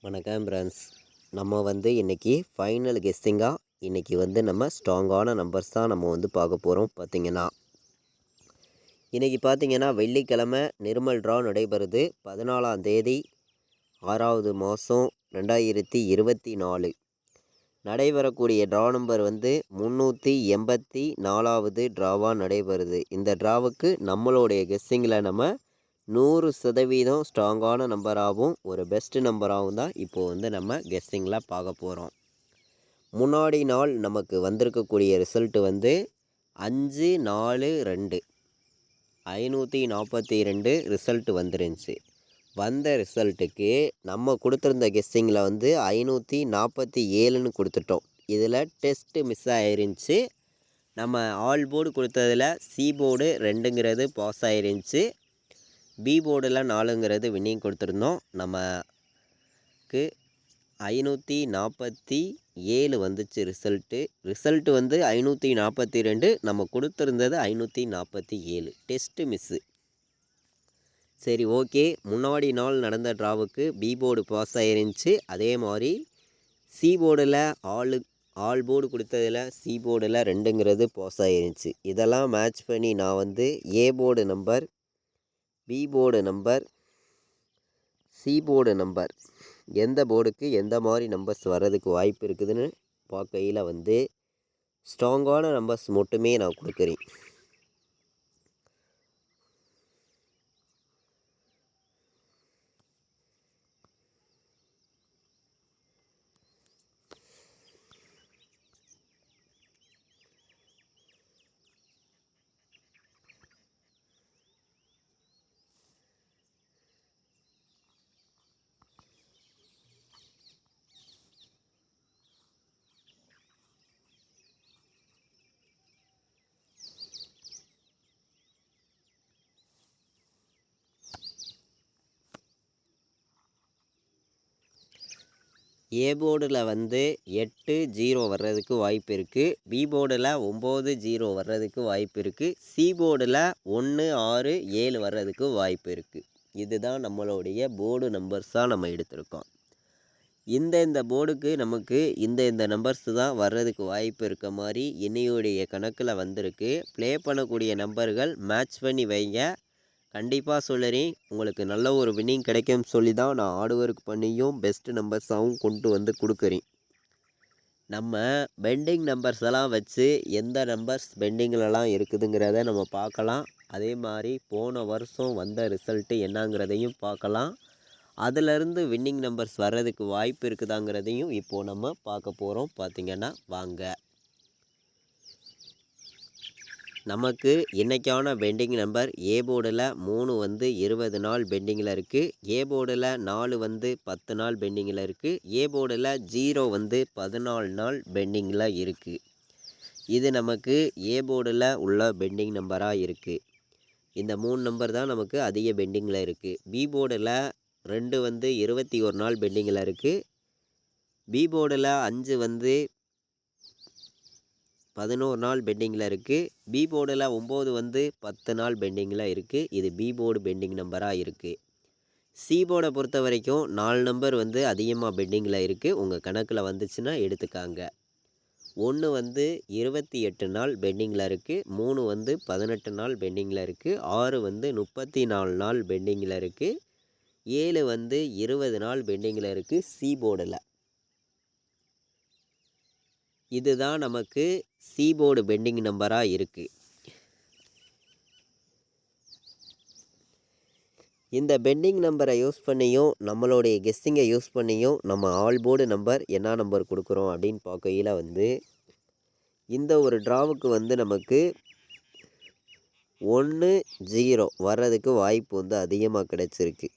வணக்கம் ஃப்ரெண்ட்ஸ். நம்ம இன்றைக்கி ஃபைனல் கெஸ்ஸிங்காக இன்றைக்கி நம்ம ஸ்ட்ராங்கான நம்பர்ஸ் தான் நம்ம பார்க்க போகிறோம். இன்றைக்கி பார்த்திங்கன்னா வெள்ளிக்கிழமை நிர்மல் ட்ரா நடைபெறுது. 14ஆம் தேதி 6வது மாதம் 2024 நடைபெறக்கூடிய ட்ரா நம்பர் 384வது ட்ராவாக நடைபெறுது. இந்த ட்ராவுக்கு நம்மளுடைய கெஸ்ஸிங்கில் நம்ம 100% ஸ்ட்ராங்கான நம்பராகவும் ஒரு பெஸ்ட் நம்பராகவும் தான் இப்போது நம்ம கெஸ்ஸிங்கில் பார்க்க போகிறோம். முன்னாடி நாள் நமக்கு வந்திருக்கக்கூடிய ரிசல்ட்டு 542 542 ரிசல்ட்டு வந்துருந்துச்சு. வந்த ரிசல்ட்டுக்கு நம்ம கொடுத்துருந்த கெஸ்ஸிங்கில் 547ன்னு கொடுத்துட்டோம். இதில் டெஸ்ட்டு மிஸ் ஆயிருந்துச்சு. நம்ம ஆல் போர்டு கொடுத்ததில் சி போர்டு 2ங்கிறது பாஸ் ஆயிருந்துச்சு. பி போர்டில் 4ங்கிறது வின்னிங் கொடுத்துருந்தோம். நமக்கு 547 வந்துச்சு ரிசல்ட்டு 542. நம்ம கொடுத்துருந்தது 547. Test miss. சரி, ஓகே. முன்னாடி நாள் நடந்த ட்ராவுக்கு பி போர்டு பாஸ் ஆயிருந்துச்சு. அதே மாதிரி சி போர்டில் ஆல் போர்டு கொடுத்ததில் சி போர்டில் 2ங்கிறது பாஸ் ஆயிருந்துச்சு. இதெல்லாம் மேட்ச் பண்ணி நான் A board number, B board number, C board number எந்த போர்டுக்கு எந்த மாதிரி நம்பர்ஸ் வர்றதுக்கு வாய்ப்பு இருக்குதுன்னு பார்க்கையில் ஸ்ட்ராங்கான நம்பர்ஸ் மட்டுமே நான் கொடுக்குறேன். ஏ போர்டில் 80 வர்றதுக்கு வாய்ப்பு இருக்குது. பி போர்டில் 90 வர்றதுக்கு வாய்ப்பு இருக்குது. சி போர்டில் 167 வர்றதுக்கு வாய்ப்பு இருக்குது. இதுதான் நம்மளுடைய போர்டு நம்பர்ஸாக நம்ம எடுத்திருக்கோம். இந்த போர்டுக்கு நமக்கு இந்த நம்பர்ஸ் தான் வர்றதுக்கு வாய்ப்பு இருக்க மாதிரி இன்னையுடைய கணக்கில் வந்திருக்கு. ப்ளே பண்ணக்கூடிய நம்பர்கள் மேட்ச் பண்ணி வைங்க. கண்டிப்பாக சொல்லுறேன், உங்களுக்கு நல்ல ஒரு வின்னிங் கிடைக்கும்னு சொல்லி தான் நான் ஹார்ட் ஒர்க் பண்ணியும் பெஸ்ட்டு நம்பர்ஸாகவும் கொண்டு கொடுக்குறேன். நம்ம பெண்டிங் நம்பர்ஸ் எல்லாம் வச்சு எந்த நம்பர்ஸ் பெண்டிங்கிலலாம் இருக்குதுங்கிறத நம்ம பார்க்கலாம். அதே மாதிரி போன வருஷம் வந்த ரிசல்ட்டு என்னங்கிறதையும் பார்க்கலாம். அதிலிருந்து வின்னிங் நம்பர்ஸ் வர்றதுக்கு வாய்ப்பு இருக்குதாங்கிறதையும் இப்போது நம்ம பார்க்க போகிறோம். பார்த்திங்கன்னா வாங்க. நமக்கு இன்றைக்கான பெண்டிங் நம்பர் ஏ போர்டில் 3 20 நாள் பெண்டிங்கில் இருக்குது. ஏ போர்டில் 4 10 நாள் பெண்டிங்கில் இருக்குது. ஏ போர்டில் 0 14 நாள் பெண்டிங்கில் இருக்குது. இது நமக்கு ஏ போர்டில் உள்ள பெண்டிங் நம்பராக இருக்குது. இந்த 3 நம்பர் தான் நமக்கு அதிக பெண்டிங்கில் இருக்குது. பி போர்டில் 2 21 நாள் பெண்டிங்கில் இருக்குது. பி போர்டில் 5 11 நாள் பெண்டிங்கில் இருக்குது. பி போர்டில் 9 10 நாள் பெண்டிங்கில் இருக்குது. இது பி போர்டு பெண்டிங் நம்பராக இருக்குது. சி போர்டை பொறுத்த வரைக்கும் 4 நம்பர் அதிகமாக பெண்டிங்கில் இருக்குது. உங்கள் கணக்கில் வந்துச்சுன்னா எடுத்துக்காங்க. 1 28 நாள் பெண்டிங்கில் இருக்குது. 3 18 நாள் பெண்டிங்கில் இருக்குது. 6 34 நாள் பெண்டிங்கில் இருக்குது. 7 20 நாள் பெண்டிங்கில் இருக்குது. சி போர்டில் இதுதான் நமக்கு சி போர்டு பெண்டிங் நம்பராக இருக்குது. இந்த பெண்டிங் நம்பரை யூஸ் பண்ணியும் நம்மளுடைய கெஸ்ஸிங்கை யூஸ் பண்ணியும் நம்ம ஆல் போர்டு நம்பர் என்ன நம்பர் கொடுக்குறோம் அப்படின்னு பார்க்கையில் இந்த ஒரு ட்ராவுக்கு நமக்கு 10 வர்றதுக்கு வாய்ப்பு அதிகமாக கிடச்சிருக்கு.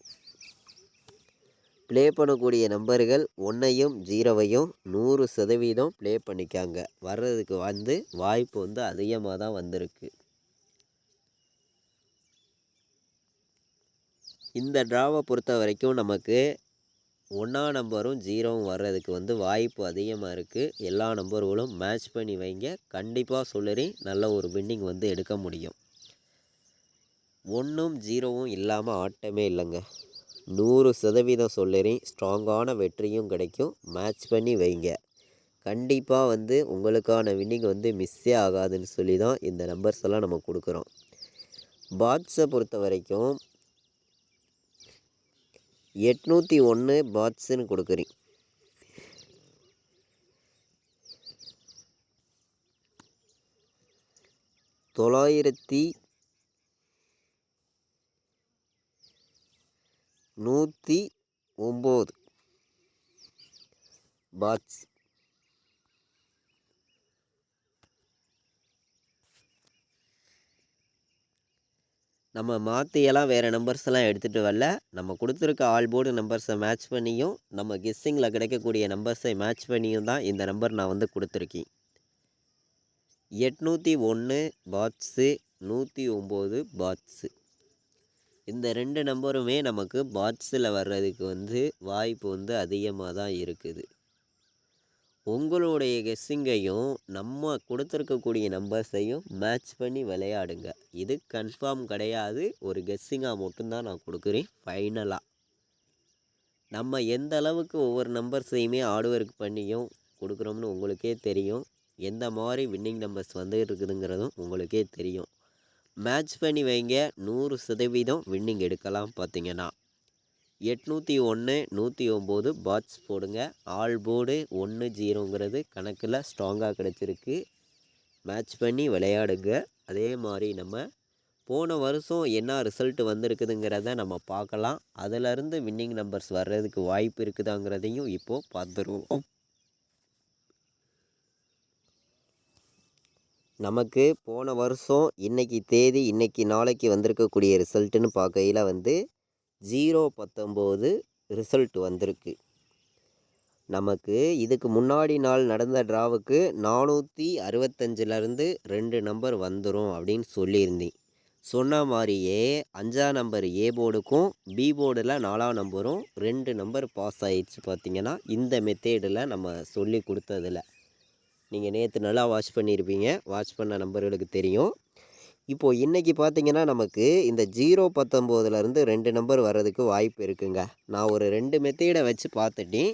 ப்ளே பண்ணக்கூடிய நம்பர்கள் 1ஐயும் 0வையும் 100% ப்ளே பண்ணிக்காங்க. வர்றதுக்கு வாய்ப்பு அதிகமாக தான் வந்திருக்கு. இந்த ட்ராவை பொறுத்த வரைக்கும் நமக்கு 1ஆம் நம்பரும் 0வும் வர்றதுக்கு வாய்ப்பு அதிகமாக இருக்குது. எல்லா நம்பர்களும் மேட்ச் பண்ணி வைங்க. கண்டிப்பாக சொல்லுறேன், நல்ல ஒரு வின்னிங் எடுக்க முடியும். 1ம் 0வும் இல்லாமல் ஆட்டமே இல்லைங்க. 100% சொல்லுறேன், ஸ்ட்ராங்கான வெற்றியும் கிடைக்கும். மேட்ச் பண்ணி வைங்க. கண்டிப்பாக வந்து உங்களுக்கான வின்னிங் வந்து மிஸ்ஸே ஆகாதுன்னு சொல்லி தான் இந்த நம்பர்ஸ் எல்லாம் நம்ம கொடுக்குறோம். பாட்ஸை பொறுத்த வரைக்கும் 801 பாட்ஸுன்னு கொடுக்குறேன். 9,109 பாட்ஸ். நம்ம மாற்றியெல்லாம் வேறு நம்பர்ஸ் எல்லாம் எடுத்துகிட்டு வரல. நம்ம கொடுத்துருக்க ஆல் போர்டு நம்பர்ஸை மேட்ச் பண்ணியும் நம்ம கெஸ்ஸிங்கில் கிடைக்கக்கூடிய நம்பர்ஸை மேட்ச் பண்ணியும் தான் இந்த நம்பர் நான் வந்து கொடுத்துருக்கேன். 801 பாட்ஸு, 109 பாட்ஸு. இந்த 2 நம்பருமே நமக்கு பாட்ஸில் வர்றதுக்கு வந்து வாய்ப்பு வந்து அதிகமாக தான் இருக்குது. உங்களுடைய கெஸ்ஸிங்கையும் நம்ம கொடுத்துருக்கக்கூடிய நம்பர்ஸையும் மேட்ச் பண்ணி விளையாடுங்க. இது கன்ஃபார்ம் கிடையாது, ஒரு கெஸ்ஸிங்காக மட்டும்தான் நான் கொடுக்குறேன். ஃபைனலாக நம்ம எந்த அளவுக்கு ஒவ்வொரு நம்பர்ஸையுமே ஹார்ட் ஒர்க் பண்ணியும் கொடுக்குறோம்னு உங்களுக்கே தெரியும். எந்த மாதிரி வின்னிங் நம்பர்ஸ் வந்துட்டு இருக்குதுங்கிறதும் உங்களுக்கே தெரியும். மேட்ச் பண்ணி வைங்க, 100% வின்னிங் எடுக்கலாம். பார்த்தீங்கன்னா 801 109 பாட்ஸ் போடுங்க. ஆல் போர்டு 1-0ங்கிறது கணக்கில் ஸ்ட்ராங்காக கிடச்சிருக்கு. மேட்ச் பண்ணி விளையாடுங்க. அதே மாதிரி நம்ம போன வருஷம் என்ன ரிசல்ட் வந்திருக்குதுங்கிறத நம்ம பார்க்கலாம். அதிலருந்து வின்னிங் நம்பர்ஸ் வர்றதுக்கு வாய்ப்பு இருக்குதாங்கிறதையும் இப்போது பார்த்துருவோம். நமக்கு போன வருஷம் இன்றைக்கி தேதி இன்றைக்கி நாளைக்கு வந்திருக்கக்கூடிய ரிசல்ட்டுன்னு பார்க்கையில் வந்து 0-19 ரிசல்ட் வந்திருக்கு. நமக்கு இதுக்கு முன்னாடி நாள் நடந்த ட்ராவுக்கு 465லேருந்து 2 நம்பர் வந்துடும் அப்படின்னு சொல்லியிருந்தேன். சொன்ன மாதிரியே 5ஆம் நம்பர் ஏ போர்டுக்கும் பி போர்டில் 4ஆம் நம்பரும் 2 நம்பர் பாஸ் ஆகிடுச்சு. பார்த்திங்கன்னா இந்த மெத்தேடில் நம்ம சொல்லி கொடுத்ததில்ல. நீங்கள் நேற்று நல்லா வாட்ச் பண்ணியிருப்பீங்க. வாட்ச் பண்ண நம்பர்களுக்கு தெரியும். இப்போது இன்றைக்கி பார்த்திங்கன்னா நமக்கு இந்த 0-19லேருந்து 2 நம்பர் வர்றதுக்கு வாய்ப்பு இருக்குங்க. நான் ஒரு 2 மெத்தேடை வச்சு பார்த்துட்டேன்.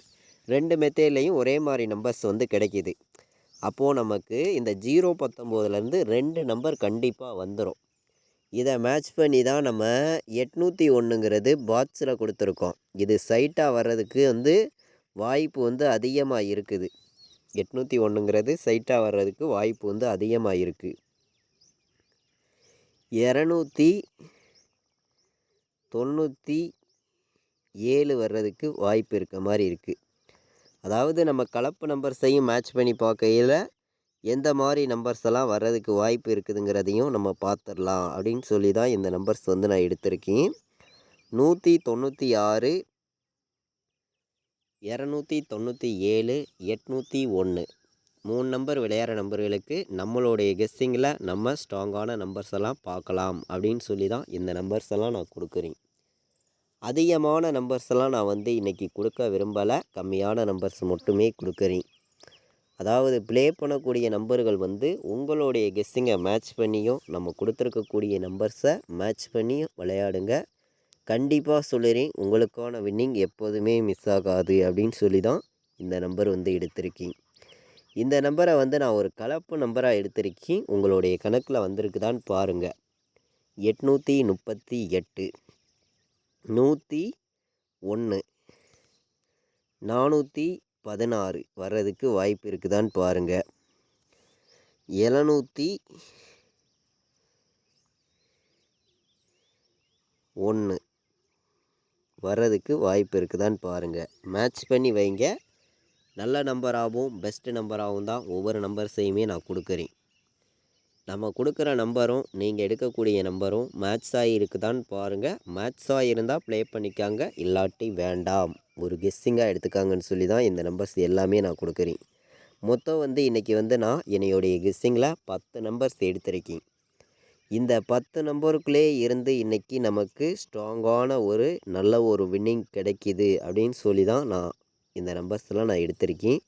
2 மெத்தேட்லேயும் ஒரே மாதிரி நம்பர்ஸ் வந்து கிடைக்கிது. அப்போது நமக்கு இந்த 0-19லேருந்து 2 நம்பர் கண்டிப்பாக வந்துடும். இதை மேட்ச் பண்ணி தான் நம்ம 801ங்கிறது பாக்ஸில் கொடுத்துருக்கோம். இது சைட்டாக வர்றதுக்கு வந்து வாய்ப்பு வந்து அதிகமாக இருக்குது. 801ங்கிறது சைட்டாக வர்றதுக்கு வாய்ப்பு வந்து அதிகமாக இருக்குது. 297 வர்றதுக்கு வாய்ப்பு இருக்க மாதிரி இருக்குது. அதாவது நம்ம கலப்பு நம்பர்ஸையும் மேட்ச் பண்ணி பார்க்கையில் எந்த மாதிரி நம்பர்ஸ் எல்லாம் வர்றதுக்கு வாய்ப்பு இருக்குதுங்கிறதையும் நம்ம பார்த்துடலாம் அப்படின்னு சொல்லி தான் இந்த நம்பர்ஸ் வந்து நான் எடுத்திருக்கேன். 196, 297, 801 3 நம்பர் விளையாடுற நம்பர்களுக்கு நம்மளுடைய கெஸ்ஸிங்கில் நம்ம ஸ்ட்ராங்கான நம்பர்ஸ் எல்லாம் பார்க்கலாம் அப்படின்னு சொல்லி தான் இந்த நம்பர்ஸ் எல்லாம் நான் கொடுக்குறேன். அதிகமான நம்பர்ஸ் எல்லாம் நான் வந்து இன்றைக்கி கொடுக்க விரும்பலை. கம்மியான நம்பர்ஸ் மட்டுமே கொடுக்குறேன். அதாவது ப்ளே பண்ணக்கூடிய நம்பர்கள் வந்து உங்களுடைய கெஸ்ஸிங்கை மேட்ச் பண்ணியும் நம்ம கொடுத்துருக்கக்கூடிய நம்பர்ஸை மேட்ச் பண்ணியும் விளையாடுங்க. கண்டிப்பாக சொல்லுறேன், உங்களுக்கான வின்னிங் எப்போதுமே மிஸ் ஆகாது அப்படின்னு சொல்லி தான் இந்த நம்பர் வந்து எடுத்திருக்கேன். இந்த நம்பரை வந்து நான் ஒரு கலப்பு நம்பராக எடுத்திருக்கேன். உங்களுடைய கணக்கில் வந்திருக்குதான்னு பாருங்கள். 838, 101, 416 வர்றதுக்கு வாய்ப்பு இருக்குதான்னு பாருங்கள். 701 வர்றதுக்கு வாய்ப்பு இருக்குதான்னு பாருங்கள். மேட்ச் பண்ணி வைங்க. நல்ல நம்பராகவும் பெஸ்ட்டு நம்பராகவும் தான் ஒவ்வொரு நம்பர்ஸையுமே நான் கொடுக்குறேன். நம்ம கொடுக்குற நம்பரும் நீங்கள் எடுக்கக்கூடிய நம்பரும் மேட்ச் ஆகிருக்குதான்னு பாருங்கள். மேட்ச் ஆகிருந்தால் ப்ளே பண்ணிக்காங்க, இல்லாட்டி வேண்டாம், ஒரு கெஸ்ஸிங்காக எடுத்துக்காங்கன்னு சொல்லி தான் இந்த நம்பர்ஸ் எல்லாமே நான் கொடுக்குறேன். மொத்தம் வந்து இன்றைக்கி வந்து நான் என்னுடைய கெஸ்ஸிங்கில் 10 நம்பர்ஸ் எடுத்திருக்கேன். இந்த 10 நம்பருக்குள்ளே இருந்து இன்றைக்கி நமக்கு ஸ்ட்ராங்கான ஒரு நல்ல ஒரு வின்னிங் கிடைக்கிது அப்படின்னு சொல்லி தான் நான் இந்த நம்பர்ஸ்லாம் நான் எடுத்திருக்கேன்.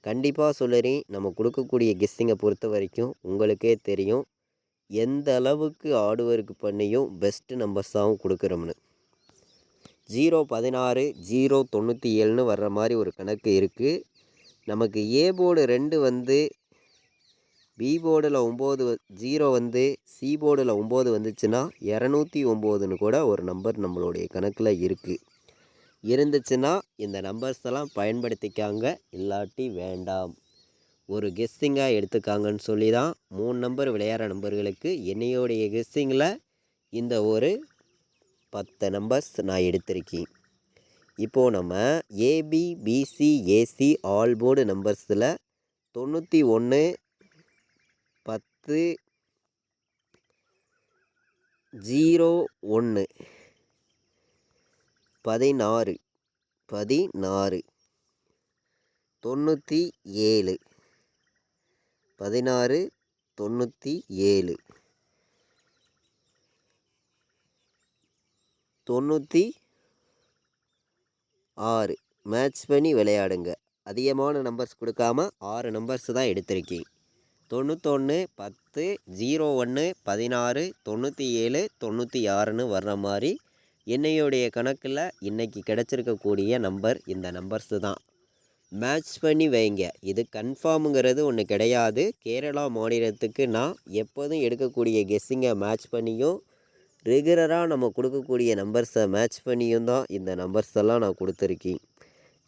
கண்டிப்பாக சொல்லுறேன், நம்ம கொடுக்கக்கூடிய கெஸ்ஸிங்கை பொறுத்த வரைக்கும் உங்களுக்கே தெரியும் எந்த அளவுக்கு ஹார்ட் ஒர்க் பண்ணியும் பெஸ்ட்டு நம்பர்ஸாகவும் கொடுக்குறோம்னு. 016 097ன்னு வர்ற மாதிரி ஒரு கணக்கு இருக்குது. நமக்கு ஏ போர்டு 2 வந்து பி போர்டில் 9 0 வந்து சி போர்டில் 9 வந்துச்சுன்னா 209ன்னு கூட ஒரு நம்பர் நம்மளுடைய கணக்கில் இருக்குது. இருந்துச்சுன்னா இந்த நம்பர்ஸ் எல்லாம் பயன்படுத்திக்காங்க, இல்லாட்டி வேண்டாம். ஒரு கெஸ்ஸிங்காக எடுத்துக்காங்கன்னு சொல்லி தான் 3 நம்பர் விளையாடுற நம்பர்களுக்கு என்னையோடைய கெஸ்ஸிங்கில் இந்த ஒரு 10 நம்பர்ஸ் நான் எடுத்திருக்கேன். இப்போது நம்ம AB BC AC all board நம்பர்ஸில் 91 10 01 16 97 97 16 97 96 மேட்ச் பண்ணி விளையாடுங்க. அதிகமான நம்பர்ஸ் கொடுக்காம 6 நம்பர்ஸ் தான் எடுத்திருக்கேன். 91 10 01 16 97 96ன்னு வர்ற மாதிரி என்னையுடைய கணக்கில் இன்றைக்கி கிடச்சிருக்கக்கூடிய நம்பர் இந்த நம்பர்ஸு தான். மேட்ச் பண்ணி வைங்க. இது கன்ஃபார்முங்கிறது ஒன்று கிடையாது. கேரளா மாநிலத்துக்கு நான் எப்போதும் எடுக்கக்கூடிய கெஸ்ஸிங்கை மேட்ச் பண்ணியும் ரெகுலராக நம்ம கொடுக்கக்கூடிய நம்பர்ஸை மேட்ச் பண்ணியும் தான் இந்த நம்பர்ஸ் எல்லாம் நான் கொடுத்துருக்கேன்.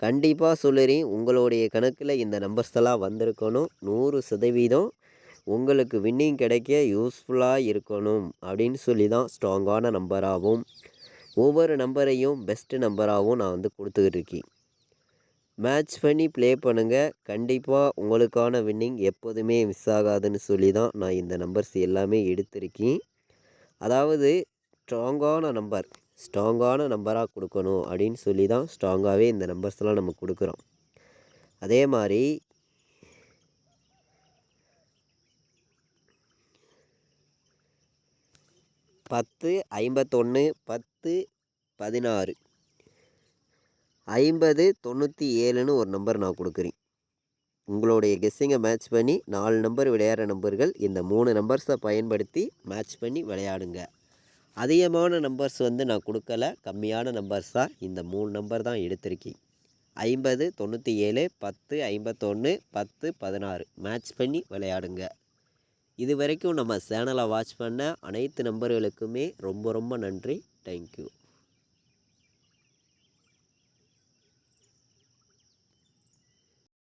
கண்டிப்பாக சொல்லுறேன், உங்களுடைய கணக்கில் இந்த நம்பர்ஸ் எல்லாம் வந்திருக்கணும். 100% உங்களுக்கு வின்னிங் கிடைக்க யூஸ்ஃபுல்லாக இருக்கணும் அப்படின்னு சொல்லி தான் ஸ்ட்ராங்கான நம்பராகவும் ஒவ்வொரு நம்பரையும் பெஸ்ட்டு நம்பராகவும் நான் வந்து கொடுத்துக்கிட்டு இருக்கேன். மேட்ச் பண்ணி ப்ளே பண்ணுங்கள். கண்டிப்பாக உங்களுக்கான வின்னிங் எப்போதுமே மிஸ் ஆகாதுன்னு சொல்லி தான் நான் இந்த நம்பர்ஸ் எல்லாமே எடுத்திருக்கேன். அதாவது ஸ்ட்ராங்கான நம்பராக கொடுக்கணும் அப்படின்னு சொல்லி தான் ஸ்ட்ராங்காகவே இந்த நம்பர்ஸ்லாம் நம்ம கொடுக்குறோம். அதே மாதிரி பத்து 51 10 16 50 97ன்னு ஒரு நம்பர் நான் கொடுக்குறேன். உங்களுடைய கெஸ்ஸிங்கை மேட்ச் பண்ணி 4 நம்பர் விளையாடுற நம்பர்கள் இந்த 3 நம்பர்ஸை பயன்படுத்தி மேட்ச் பண்ணி விளையாடுங்க. அதிகமான நம்பர்ஸ் வந்து நான் கொடுக்கல, கம்மியான நம்பர்ஸாக இந்த 3 நம்பர் தான் எடுத்திருக்கேன். 50 97 10 51 10 16 மேட்ச் பண்ணி விளையாடுங்க. இது வரைக்கும் நம்ம சேனலை வாட்ச் பண்ண அனைத்து நம்பர்களுக்குமே ரொம்ப ரொம்ப நன்றி. தேங்க்யூ.